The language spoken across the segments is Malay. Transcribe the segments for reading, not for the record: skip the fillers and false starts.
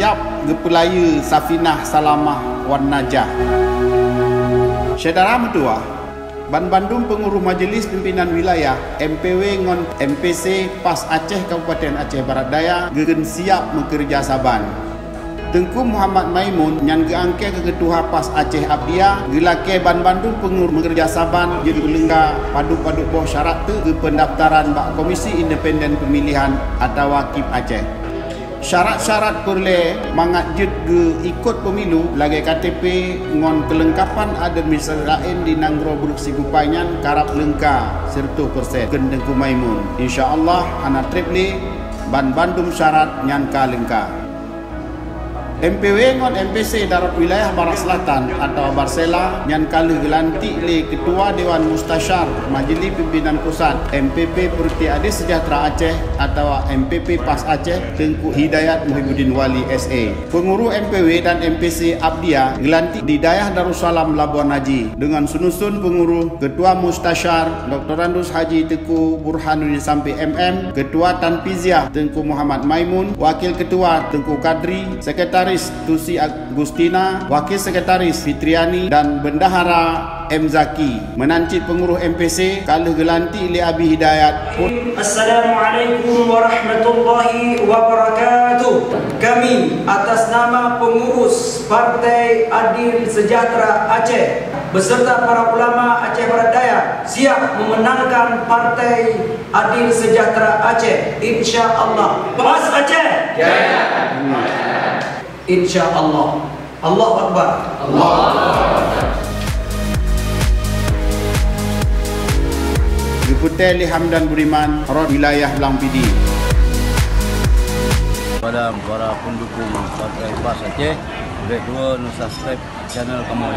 siap gepelaya Safinah Salamah Wan Najah. Saudara mertua, Ban Bandung Penguruh Majlis Pimpinan Wilayah MPW ngon MPC PAS Aceh Kabupaten Aceh Barat Daya gegen siap bekerja saban. Tengku Muhammad Maimun yang geangke ke Ketua PAS Aceh Abdia gelake Ban Bandung Penguruh bekerja saban jadi lengga padu-padu boh syarat tu ke pendaftaran bak Komisi Independen Pemilihan atau Wakib Aceh. Syarat-syarat perle mangajut ke ikut pemilu lagi KTP ngon kelengkapan administrasi lain di Nanggro Bruksi Gupainyan karap lengka 100% ken Tengku Maimun. InsyaAllah anak triple Ban Bandung syarat nyanka lengka. MPW ngon MPC Darat Wilayah Barat Selatan atau Barsela yang kali gelantik le Ketua Dewan Mustasyar Majlis Pimpinan Pusat MPP Perti Ade Sejahtera Aceh atau MPP PAS Aceh Tengku Hidayat Muhyiddin Wali SA. Penguruh MPW dan MPC Abdia gelantik di Dayah Darussalam Labuan Haji dengan sunusun penguruh Ketua Mustasyar Dr. Randus Haji Tengku Burhanuddin Sampai MM, Ketua Tanfiziah Tengku Muhammad Maimun, Wakil Ketua Tengku Kadri, Sekretaris Tusi Agustina, Wakil Sekretaris Fitriani dan Bendahara M. Zaki. Menancit penguruh MPC kalah gelantik li Abi Hidayat. Assalamualaikum warahmatullahi wabarakatuh. Kami atas nama pengurus Partai Adil Sejahtera Aceh beserta para ulama Aceh Barat Daya siap memenangkan Partai Adil Sejahtera Aceh. InsyaAllah. PAS Aceh jaya. InsyaAllah. Allahu Akbar. Allahu Akbar. Deputi Ali Hamdan Budiman, Rod Wilayah Belang Pidi. Kepada para pendukung Partai PAS Aceh, boleh dua subscribe channel kami.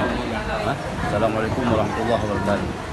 Assalamualaikum warahmatullahi wabarakatuh.